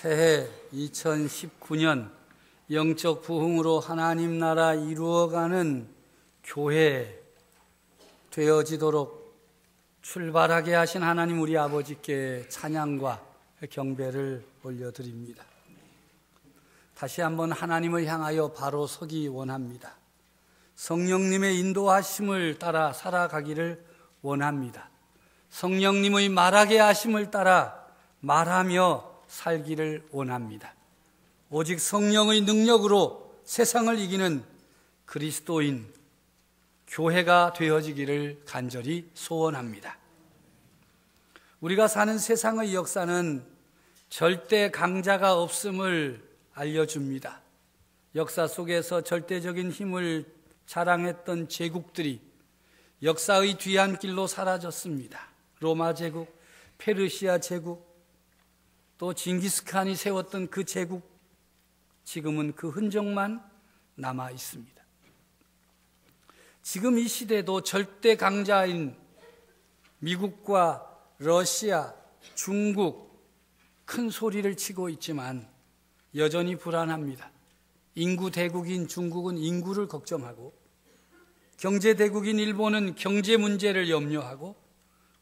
새해 2019년 영적 부흥으로 하나님 나라 이루어가는 교회 되어지도록 출발하게 하신 하나님 우리 아버지께 찬양과 경배를 올려드립니다. 다시 한번 하나님을 향하여 바로 서기 원합니다. 성령님의 인도하심을 따라 살아가기를 원합니다. 성령님의 말하게 하심을 따라 말하며 살기를 원합니다. 오직 성령의 능력으로 세상을 이기는 그리스도인 교회가 되어지기를 간절히 소원합니다. 우리가 사는 세상의 역사는 절대 강자가 없음을 알려줍니다. 역사 속에서 절대적인 힘을 자랑했던 제국들이 역사의 뒤안길로 사라졌습니다. 로마 제국, 페르시아 제국, 또 징기스칸이 세웠던 그 제국, 지금은 그 흔적만 남아 있습니다. 지금 이 시대도 절대 강자인 미국과 러시아, 중국 큰 소리를 치고 있지만 여전히 불안합니다. 인구 대국인 중국은 인구를 걱정하고, 경제 대국인 일본은 경제 문제를 염려하고,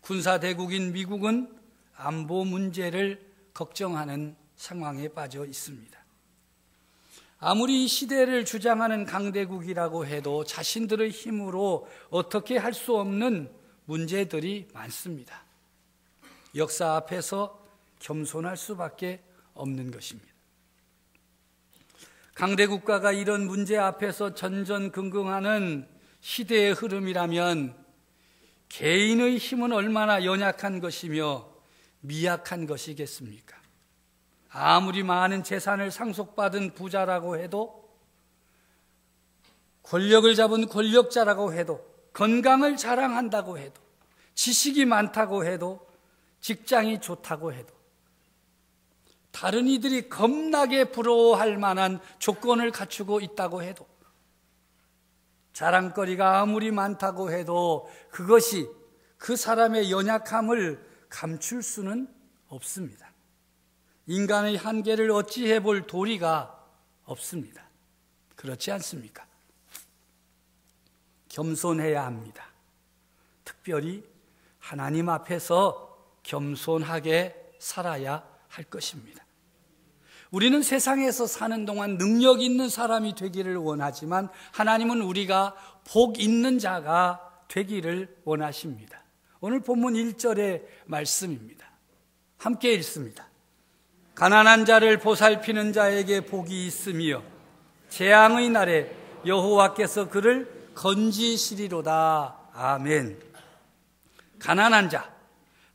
군사 대국인 미국은 안보 문제를 걱정하는 상황에 빠져 있습니다. 아무리 이 시대를 주장하는 강대국이라고 해도 자신들의 힘으로 어떻게 할 수 없는 문제들이 많습니다. 역사 앞에서 겸손할 수밖에 없는 것입니다. 강대국가가 이런 문제 앞에서 전전긍긍하는 시대의 흐름이라면 개인의 힘은 얼마나 연약한 것이며 미약한 것이겠습니까? 아무리 많은 재산을 상속받은 부자라고 해도, 권력을 잡은 권력자라고 해도, 건강을 자랑한다고 해도, 지식이 많다고 해도, 직장이 좋다고 해도, 다른 이들이 겁나게 부러워할 만한 조건을 갖추고 있다고 해도, 자랑거리가 아무리 많다고 해도 그것이 그 사람의 연약함을 감출 수는 없습니다. 인간의 한계를 어찌해 볼 도리가 없습니다. 그렇지 않습니까? 겸손해야 합니다. 특별히 하나님 앞에서 겸손하게 살아야 할 것입니다. 우리는 세상에서 사는 동안 능력 있는 사람이 되기를 원하지만 하나님은 우리가 복 있는 자가 되기를 원하십니다. 오늘 본문 1절의 말씀입니다. 함께 읽습니다. 가난한 자를 보살피는 자에게 복이 있으며 재앙의 날에 여호와께서 그를 건지시리로다. 아멘. 가난한 자,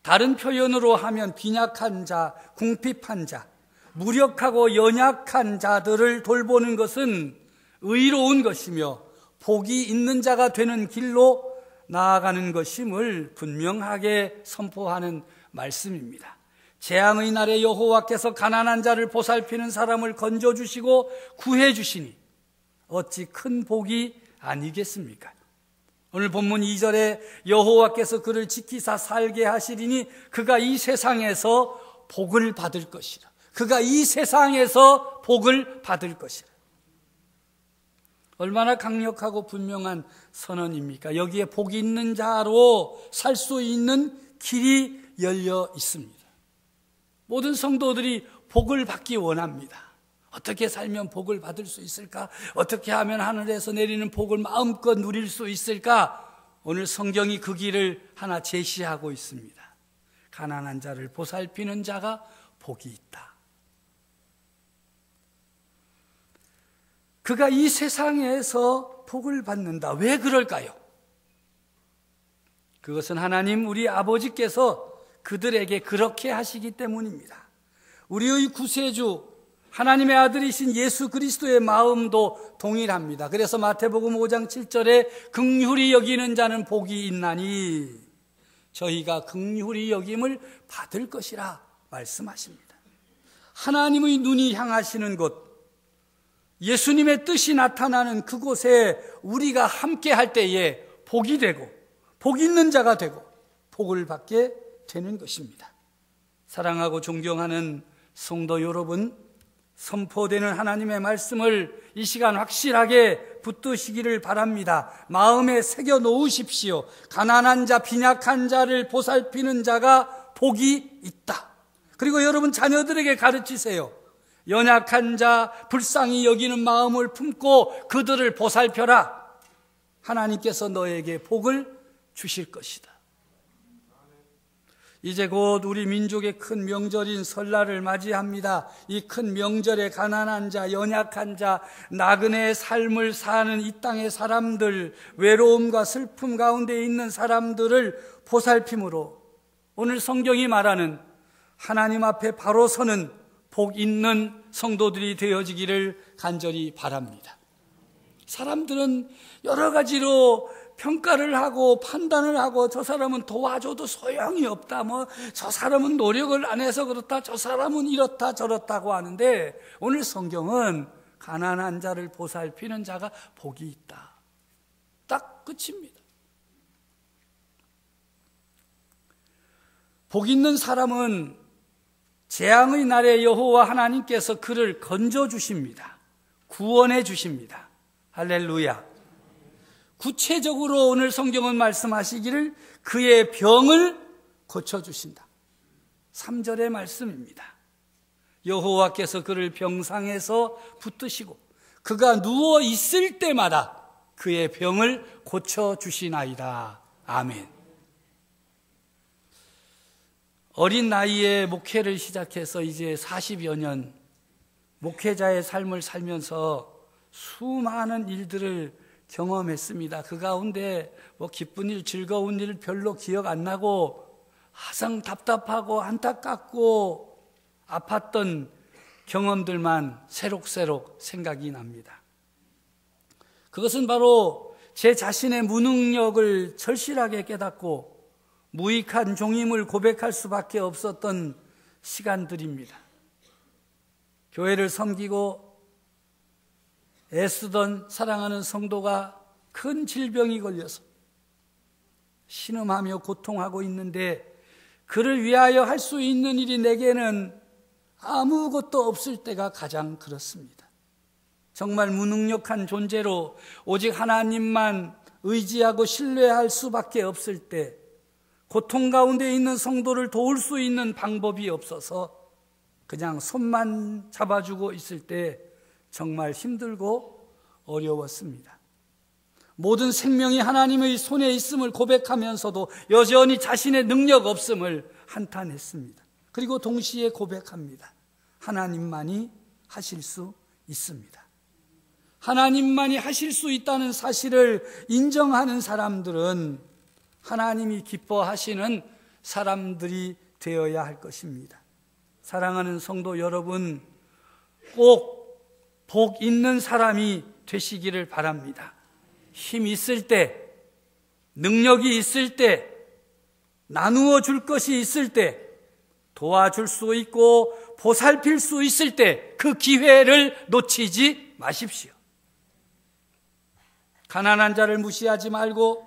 다른 표현으로 하면 빈약한 자, 궁핍한 자, 무력하고 연약한 자들을 돌보는 것은 의로운 것이며 복이 있는 자가 되는 길로 나아가는 것임을 분명하게 선포하는 말씀입니다. 재앙의 날에 여호와께서 가난한 자를 보살피는 사람을 건져주시고 구해주시니 어찌 큰 복이 아니겠습니까? 오늘 본문 2절에 여호와께서 그를 지키사 살게 하시리니 그가 이 세상에서 복을 받을 것이라. 그가 이 세상에서 복을 받을 것이라. 얼마나 강력하고 분명한 선언입니까? 여기에 복 있는 자로 살 수 있는 길이 열려 있습니다. 모든 성도들이 복을 받기 원합니다. 어떻게 살면 복을 받을 수 있을까? 어떻게 하면 하늘에서 내리는 복을 마음껏 누릴 수 있을까? 오늘 성경이 그 길을 하나 제시하고 있습니다. 가난한 자를 보살피는 자가 복이 있다. 그가 이 세상에서 복을 받는다. 왜 그럴까요? 그것은 하나님 우리 아버지께서 그들에게 그렇게 하시기 때문입니다. 우리의 구세주 하나님의 아들이신 예수 그리스도의 마음도 동일합니다. 그래서 마태복음 5장 7절에 긍휼히 여기는 자는 복이 있나니 저희가 긍휼히 여김을 받을 것이라 말씀하십니다. 하나님의 눈이 향하시는 곳, 예수님의 뜻이 나타나는 그곳에 우리가 함께 할 때에 복이 되고 복 있는 자가 되고 복을 받게 되는 것입니다. 사랑하고 존경하는 성도 여러분, 선포되는 하나님의 말씀을 이 시간 확실하게 붙드시기를 바랍니다. 마음에 새겨 놓으십시오. 가난한 자, 빈약한 자를 보살피는 자가 복이 있다. 그리고 여러분 자녀들에게 가르치세요. 연약한 자, 불쌍히 여기는 마음을 품고 그들을 보살펴라. 하나님께서 너에게 복을 주실 것이다. 이제 곧 우리 민족의 큰 명절인 설날을 맞이합니다. 이 큰 명절에 가난한 자, 연약한 자, 나그네의 삶을 사는 이 땅의 사람들, 외로움과 슬픔 가운데 있는 사람들을 보살핌으로 오늘 성경이 말하는 하나님 앞에 바로 서는 복 있는 성도들이 되어지기를 간절히 바랍니다. 사람들은 여러 가지로 평가를 하고 판단을 하고, 저 사람은 도와줘도 소용이 없다, 저 사람은 노력을 안 해서 그렇다, 저 사람은 이렇다 저렇다고 하는데, 오늘 성경은 가난한 자를 보살피는 자가 복이 있다. 딱 끝입니다. 복 있는 사람은 재앙의 날에 여호와 하나님께서 그를 건져 주십니다. 구원해 주십니다. 할렐루야. 구체적으로 오늘 성경은 말씀하시기를 그의 병을 고쳐주신다. 3절의 말씀입니다. 여호와께서 그를 병상에서 붙드시고 그가 누워 있을 때마다 그의 병을 고쳐주시나이다. 아멘. 어린 나이에 목회를 시작해서 이제 40여 년 목회자의 삶을 살면서 수많은 일들을 경험했습니다. 그 가운데 기쁜 일, 즐거운 일 별로 기억 안 나고 항상 답답하고 안타깝고 아팠던 경험들만 새록새록 생각이 납니다. 그것은 바로 제 자신의 무능력을 절실하게 깨닫고 무익한 종임을 고백할 수밖에 없었던 시간들입니다. 교회를 섬기고 애쓰던 사랑하는 성도가 큰 질병이 걸려서 신음하며 고통하고 있는데, 그를 위하여 할 수 있는 일이 내게는 아무것도 없을 때가 가장 그렇습니다. 정말 무능력한 존재로 오직 하나님만 의지하고 신뢰할 수밖에 없을 때, 고통 가운데 있는 성도를 도울 수 있는 방법이 없어서 그냥 손만 잡아주고 있을 때 정말 힘들고 어려웠습니다. 모든 생명이 하나님의 손에 있음을 고백하면서도 여전히 자신의 능력 없음을 한탄했습니다. 그리고 동시에 고백합니다. 하나님만이 하실 수 있습니다. 하나님만이 하실 수 있다는 사실을 인정하는 사람들은 하나님이 기뻐하시는 사람들이 되어야 할 것입니다. 사랑하는 성도 여러분, 꼭 복 있는 사람이 되시기를 바랍니다. 힘 있을 때, 능력이 있을 때, 나누어 줄 것이 있을 때, 도와줄 수 있고 보살필 수 있을 때 그 기회를 놓치지 마십시오. 가난한 자를 무시하지 말고,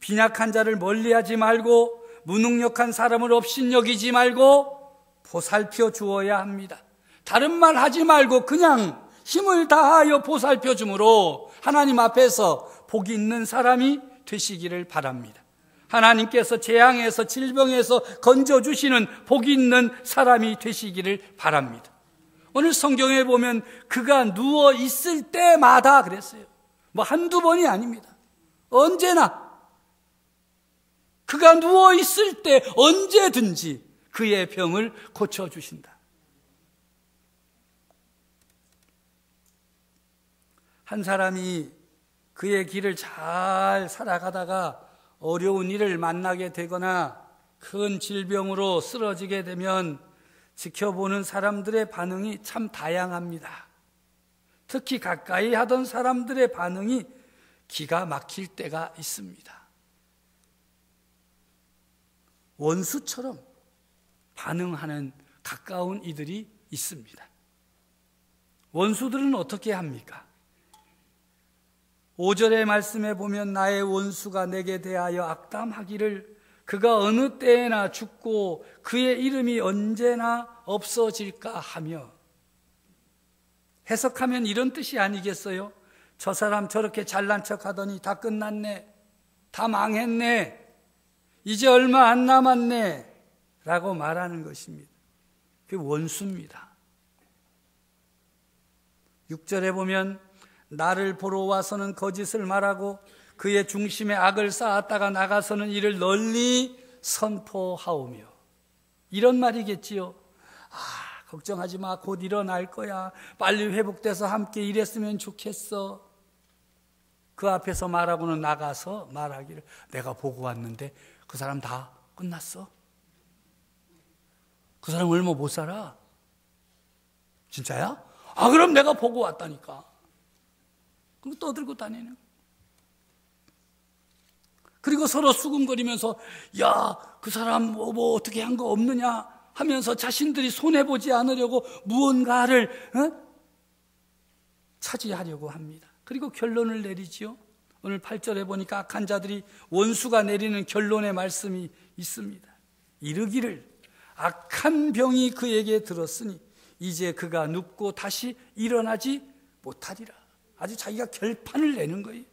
빈약한 자를 멀리하지 말고, 무능력한 사람을 업신여기지 말고 보살펴 주어야 합니다. 다른 말 하지 말고 그냥 힘을 다하여 보살펴 주므로 하나님 앞에서 복이 있는 사람이 되시기를 바랍니다. 하나님께서 재앙에서, 질병에서 건져주시는 복이 있는 사람이 되시기를 바랍니다. 오늘 성경에 보면 그가 누워 있을 때마다 그랬어요. 한두 번이 아닙니다. 언제나 그가 누워 있을 때 언제든지 그의 병을 고쳐주신다. 한 사람이 그의 길을 잘 살아가다가 어려운 일을 만나게 되거나 큰 질병으로 쓰러지게 되면 지켜보는 사람들의 반응이 참 다양합니다. 특히 가까이 하던 사람들의 반응이 기가 막힐 때가 있습니다. 원수처럼 반응하는 가까운 이들이 있습니다. 원수들은 어떻게 합니까? 5절의 말씀에 보면 나의 원수가 내게 대하여 악담하기를 그가 어느 때에나 죽고 그의 이름이 언제나 없어질까 하며, 해석하면 이런 뜻이 아니겠어요? 저 사람 저렇게 잘난 척 하더니 다 끝났네, 다 망했네, 이제 얼마 안 남았네 라고 말하는 것입니다. 그게 원수입니다. 6절에 보면 나를 보러 와서는 거짓을 말하고 그의 중심에 악을 쌓았다가 나가서는 이를 널리 선포하오며, 이런 말이겠지요. 걱정하지 마, 곧 일어날 거야, 빨리 회복돼서 함께 일했으면 좋겠어. 그 앞에서 말하고는 나가서 말하기를 내가 보고 왔는데 그 사람 다 끝났어. 그 사람 얼마 못 살아. 진짜야? 그럼 내가 보고 왔다니까. 그리고 떠들고 다니는. 그리고 서로 수군거리면서 야, 그 사람 뭐 어떻게 한 거 없느냐 하면서 자신들이 손해보지 않으려고 무언가를 차지하려고 합니다. 그리고 결론을 내리지요. 오늘 8절에 보니까 악한 자들이 원수가 내리는 결론의 말씀이 있습니다. 이르기를 악한 병이 그에게 들었으니 이제 그가 눕고 다시 일어나지 못하리라. 아주 자기가 결판을 내는 거예요.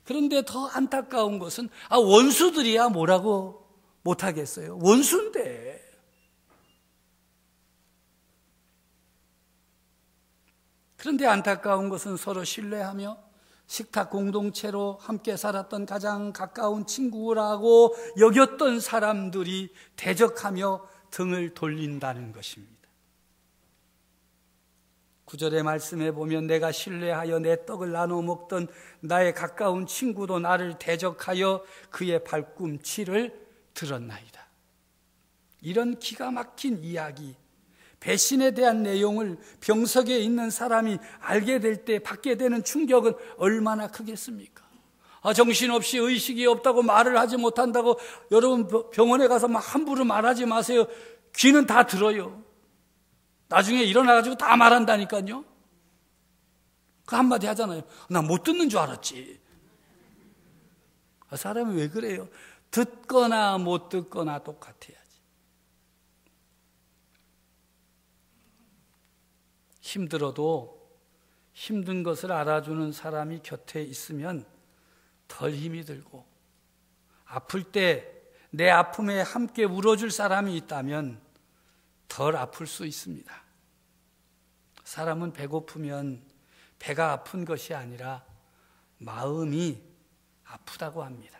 그런데 더 안타까운 것은 원수들이야 뭐라고 못하겠어요. 원수인데. 그런데 안타까운 것은 서로 신뢰하며 식탁 공동체로 함께 살았던 가장 가까운 친구라고 여겼던 사람들이 대적하며 등을 돌린다는 것입니다. 9절의 말씀에 보면 내가 신뢰하여 내 떡을 나눠 먹던 나의 가까운 친구도 나를 대적하여 그의 발꿈치를 들었나이다. 이런 기가 막힌 이야기, 배신에 대한 내용을 병석에 있는 사람이 알게 될 때 받게 되는 충격은 얼마나 크겠습니까? 정신없이 의식이 없다고 말을 하지 못한다고 여러분 병원에 가서 막 함부로 말하지 마세요. 귀는 다 들어요. 나중에 일어나가지고 다 말한다니까요. 그 한마디 하잖아요. 나 못 듣는 줄 알았지. 사람이 왜 그래요? 듣거나 못 듣거나 똑같아야지. 힘들어도 힘든 것을 알아주는 사람이 곁에 있으면 덜 힘이 들고, 아플 때 내 아픔에 함께 울어줄 사람이 있다면 덜 아플 수 있습니다. 사람은 배고프면 배가 아픈 것이 아니라 마음이 아프다고 합니다.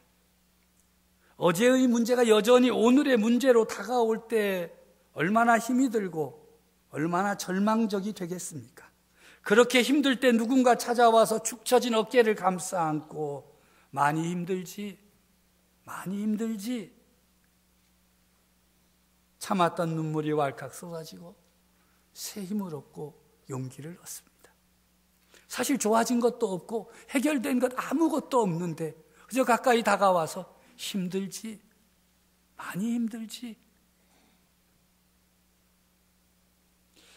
어제의 문제가 여전히 오늘의 문제로 다가올 때 얼마나 힘이 들고 얼마나 절망적이 되겠습니까? 그렇게 힘들 때 누군가 찾아와서 축 처진 어깨를 감싸 안고 많이 힘들지, 많이 힘들지. 참았던 눈물이 왈칵 쏟아지고 새 힘을 얻고 용기를 얻습니다. 사실 좋아진 것도 없고 해결된 것 아무것도 없는데 그저 가까이 다가와서 힘들지, 많이 힘들지.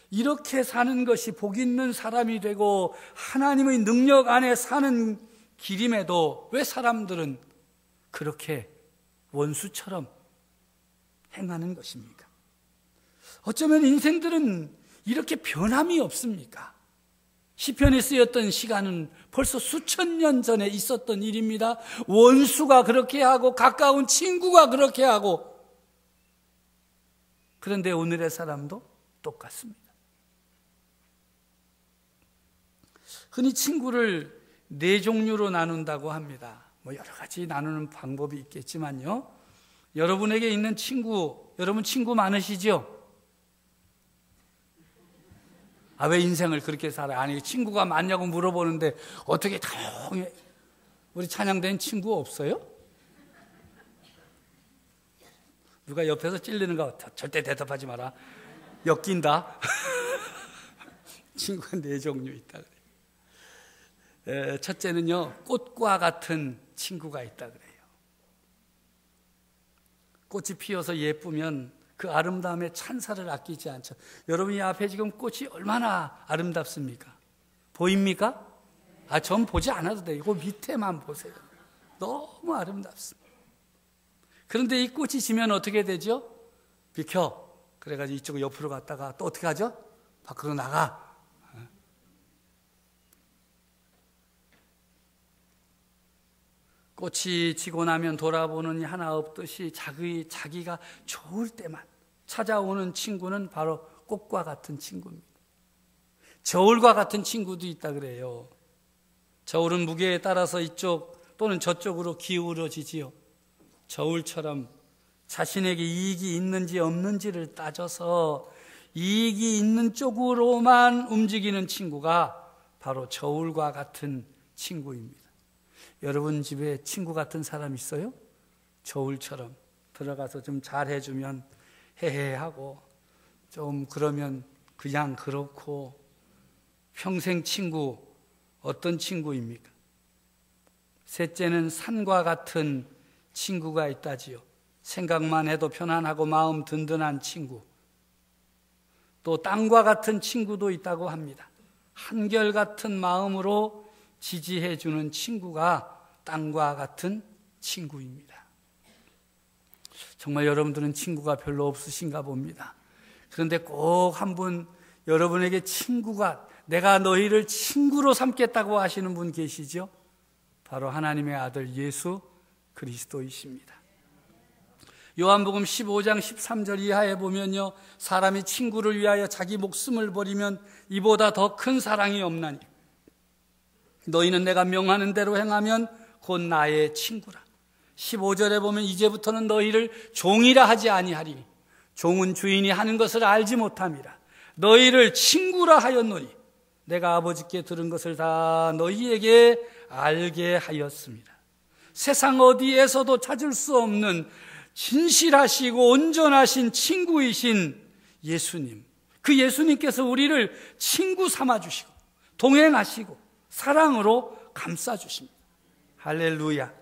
이렇게 사는 것이 복 있는 사람이 되고 하나님의 능력 안에 사는 길임에도 왜 사람들은 그렇게 원수처럼 행하는 것입니까? 어쩌면 인생들은 이렇게 변함이 없습니까? 시편에 쓰였던 시간은 벌써 수천 년 전에 있었던 일입니다. 원수가 그렇게 하고 가까운 친구가 그렇게 하고, 그런데 오늘의 사람도 똑같습니다. 흔히 친구를 4종류로 나눈다고 합니다. 여러 가지 나누는 방법이 있겠지만요, 여러분에게 있는 친구, 여러분 친구 많으시죠? 왜 인생을 그렇게 살아? 아니, 친구가 많냐고 물어보는데 어떻게 조용히, 우리 찬양된 친구 없어요? 누가 옆에서 찔리는 거 절대 대답하지 마라. 엮인다. 친구가 4종류 있다 그래요. 첫째는요, 꽃과 같은 친구가 있다 그래요. 꽃이 피어서 예쁘면 그 아름다움에 찬사를 아끼지 않죠. 여러분이 앞에 지금 꽃이 얼마나 아름답습니까? 보입니까? 전 보지 않아도 돼요. 그 밑에만 보세요. 너무 아름답습니다. 그런데 이 꽃이 지면 어떻게 되죠? 비켜. 그래가지고 이쪽 옆으로 갔다가 또 어떻게 하죠? 밖으로 나가. 꽃이 지고 나면 돌아보느니 하나 없듯이 자기가 좋을 때만 찾아오는 친구는 바로 꽃과 같은 친구입니다. 저울과 같은 친구도 있다 그래요. 저울은 무게에 따라서 이쪽 또는 저쪽으로 기울어지지요. 저울처럼 자신에게 이익이 있는지 없는지를 따져서 이익이 있는 쪽으로만 움직이는 친구가 바로 저울과 같은 친구입니다. 여러분 집에 친구 같은 사람 있어요? 저울처럼 들어가서 좀 잘해주면 헤헤하고 좀 그러면 그냥 그렇고 평생 친구 어떤 친구입니까? 셋째는 산과 같은 친구가 있다지요. 생각만 해도 편안하고 마음 든든한 친구. 또 땅과 같은 친구도 있다고 합니다. 한결같은 마음으로 지지해 주는 친구가 땅과 같은 친구입니다. 정말 여러분들은 친구가 별로 없으신가 봅니다. 그런데 꼭 한 분 여러분에게 친구가 내가 너희를 친구로 삼겠다고 하시는 분 계시죠? 바로 하나님의 아들 예수 그리스도이십니다. 요한복음 15장 13절 이하에 보면요, 사람이 친구를 위하여 자기 목숨을 버리면 이보다 더 큰 사랑이 없나니 너희는 내가 명하는 대로 행하면 곧 나의 친구라. 15절에 보면 이제부터는 너희를 종이라 하지 아니하리니 종은 주인이 하는 것을 알지 못함이라. 너희를 친구라 하였노니 내가 아버지께 들은 것을 다 너희에게 알게 하였습니다. 세상 어디에서도 찾을 수 없는 진실하시고 온전하신 친구이신 예수님, 그 예수님께서 우리를 친구 삼아주시고 동행하시고 사랑으로 감싸주십니다. 할렐루야.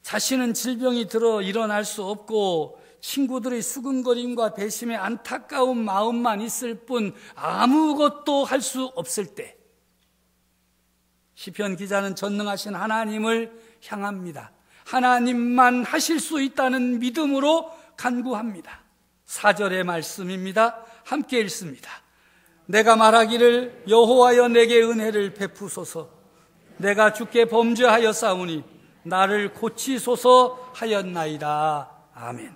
자신은 질병이 들어 일어날 수 없고 친구들의 수근거림과 배심에 안타까운 마음만 있을 뿐 아무것도 할 수 없을 때 시편 기자는 전능하신 하나님을 향합니다. 하나님만 하실 수 있다는 믿음으로 간구합니다. 4절의 말씀입니다. 함께 읽습니다. 내가 말하기를 여호와여 내게 은혜를 베푸소서. 내가 주께 범죄하여 싸우니 나를 고치소서 하였나이다. 아멘.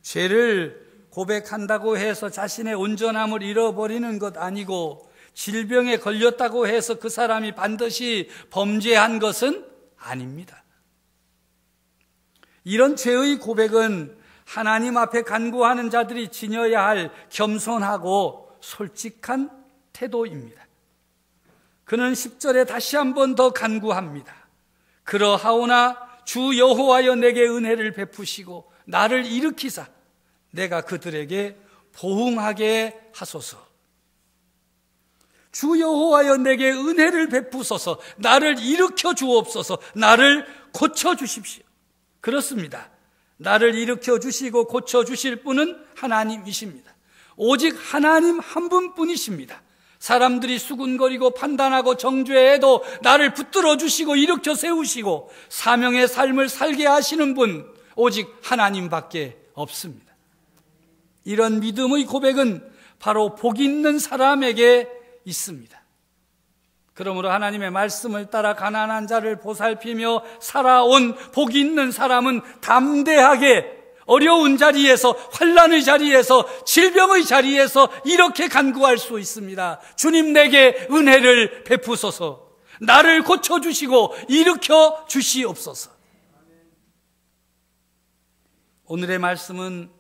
죄를 고백한다고 해서 자신의 온전함을 잃어버리는 것 아니고 질병에 걸렸다고 해서 그 사람이 반드시 범죄한 것은 아닙니다. 이런 죄의 고백은 하나님 앞에 간구하는 자들이 지녀야 할 겸손하고 솔직한 태도입니다. 그는 10절에 다시 한 번 더 간구합니다. 그러하오나 주 여호와여 내게 은혜를 베푸시고 나를 일으키사 내가 그들에게 보응하게 하소서. 주 여호와여 내게 은혜를 베푸소서. 나를 일으켜 주옵소서. 나를 고쳐 주십시오. 그렇습니다. 나를 일으켜 주시고 고쳐 주실 분은 하나님이십니다. 오직 하나님 한 분뿐이십니다. 사람들이 수군거리고 판단하고 정죄해도 나를 붙들어 주시고 일으켜 세우시고 사명의 삶을 살게 하시는 분 오직 하나님밖에 없습니다. 이런 믿음의 고백은 바로 복 있는 사람에게 있습니다. 그러므로 하나님의 말씀을 따라 가난한 자를 보살피며 살아온 복 있는 사람은 담대하게 어려운 자리에서, 환난의 자리에서, 질병의 자리에서 이렇게 간구할 수 있습니다. 주님 내게 은혜를 베푸소서. 나를 고쳐주시고 일으켜 주시옵소서. 오늘의 말씀은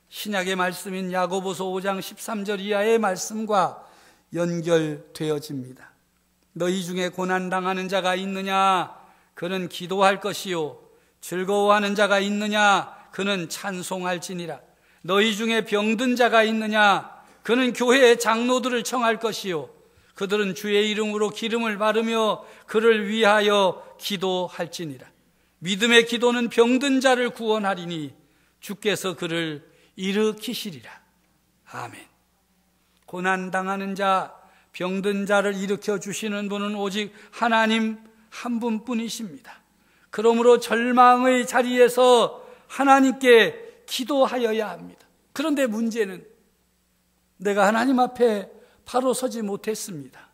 신약의 말씀인 야고보서 5장 13절 이하의 말씀과 연결되어집니다. 너희 중에 고난당하는 자가 있느냐? 그는 기도할 것이요. 즐거워하는 자가 있느냐? 그는 찬송할지니라. 너희 중에 병든 자가 있느냐? 그는 교회의 장로들을 청할 것이요. 그들은 주의 이름으로 기름을 바르며 그를 위하여 기도할지니라. 믿음의 기도는 병든 자를 구원하리니 주께서 그를 일으키시리라. 아멘. 고난당하는 자, 병든 자를 일으켜 주시는 분은 오직 하나님 한 분뿐이십니다. 그러므로 절망의 자리에서 하나님께 기도하여야 합니다. 그런데 문제는 내가 하나님 앞에 바로 서지 못했습니다.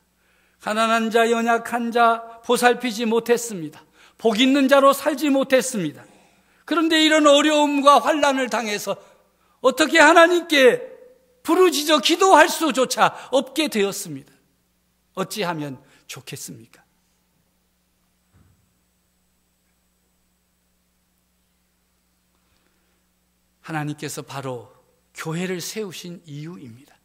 가난한 자, 연약한 자 보살피지 못했습니다. 복 있는 자로 살지 못했습니다. 그런데 이런 어려움과 환난을 당해서 어떻게 하나님께 부르짖어 기도할 수조차 없게 되었습니다. 어찌하면 좋겠습니까? 하나님께서 바로 교회를 세우신 이유입니다.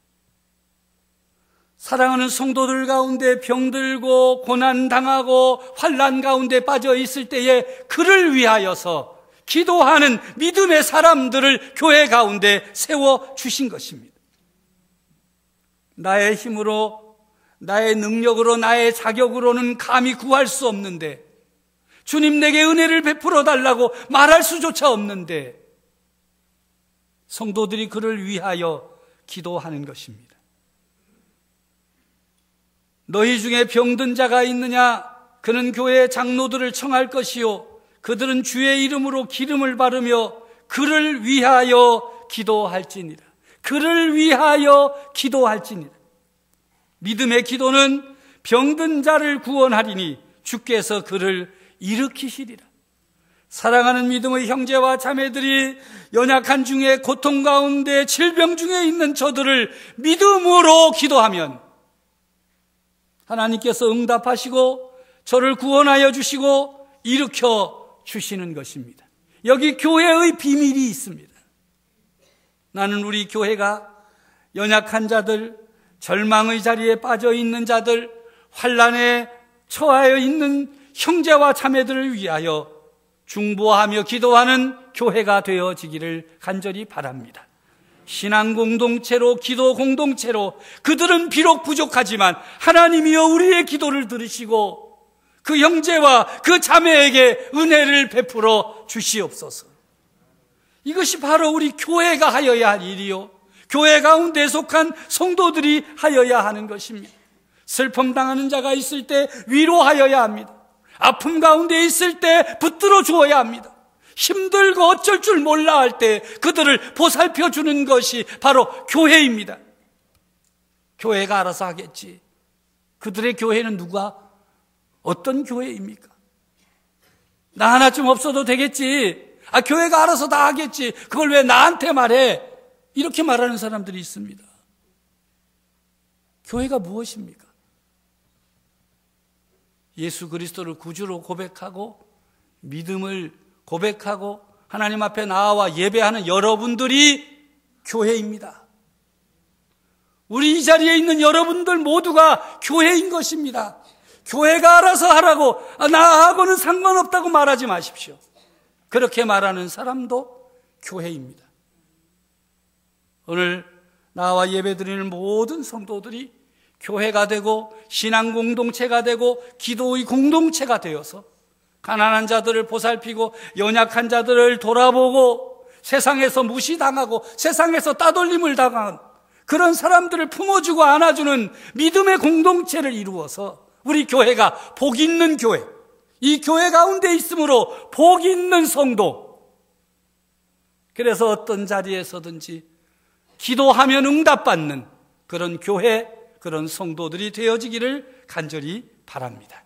사랑하는 성도들 가운데 병들고 고난당하고 환난 가운데 빠져 있을 때에 그를 위하여서 기도하는 믿음의 사람들을 교회 가운데 세워주신 것입니다. 나의 힘으로, 나의 능력으로, 나의 자격으로는 감히 구할 수 없는데, 주님 내게 은혜를 베풀어 달라고 말할 수조차 없는데 성도들이 그를 위하여 기도하는 것입니다. 너희 중에 병든 자가 있느냐? 그는 교회의 장로들을 청할 것이요 그들은 주의 이름으로 기름을 바르며 그를 위하여 기도할지니라. 그를 위하여 기도할지니라. 믿음의 기도는 병든 자를 구원하리니 주께서 그를 일으키시리라. 사랑하는 믿음의 형제와 자매들이 연약한 중에 고통 가운데 질병 중에 있는 저들을 믿음으로 기도하면 하나님께서 응답하시고 저를 구원하여 주시고 일으켜 주시는 것입니다. 여기 교회의 비밀이 있습니다. 나는 우리 교회가 연약한 자들, 절망의 자리에 빠져 있는 자들, 환난에 처하여 있는 형제와 자매들을 위하여 중보하며 기도하는 교회가 되어지기를 간절히 바랍니다. 신앙 공동체로, 기도 공동체로 그들은 비록 부족하지만 하나님이여 우리의 기도를 들으시고 그 형제와 그 자매에게 은혜를 베풀어 주시옵소서. 이것이 바로 우리 교회가 하여야 할 일이요 교회 가운데 속한 성도들이 하여야 하는 것입니다. 슬픔 당하는 자가 있을 때 위로하여야 합니다. 아픔 가운데 있을 때 붙들어 주어야 합니다. 힘들고 어쩔 줄 몰라 할 때 그들을 보살펴 주는 것이 바로 교회입니다. 교회가 알아서 하겠지. 그들의 교회는 누가 어떤 교회입니까? 나 하나쯤 없어도 되겠지. 교회가 알아서 다 하겠지. 그걸 왜 나한테 말해? 이렇게 말하는 사람들이 있습니다. 교회가 무엇입니까? 예수 그리스도를 구주로 고백하고 믿음을 고백하고 하나님 앞에 나와 예배하는 여러분들이 교회입니다. 우리 이 자리에 있는 여러분들 모두가 교회인 것입니다. 교회가 알아서 하라고 나하고는 상관없다고 말하지 마십시오. 그렇게 말하는 사람도 교회입니다. 오늘 나와 예배드리는 모든 성도들이 교회가 되고 신앙 공동체가 되고 기도의 공동체가 되어서 가난한 자들을 보살피고 연약한 자들을 돌아보고 세상에서 무시당하고 세상에서 따돌림을 당한 그런 사람들을 품어주고 안아주는 믿음의 공동체를 이루어서 우리 교회가 복 있는 교회, 이 교회 가운데 있으므로 복 있는 성도, 그래서 어떤 자리에서든지 기도하면 응답받는 그런 교회, 그런 성도들이 되어지기를 간절히 바랍니다.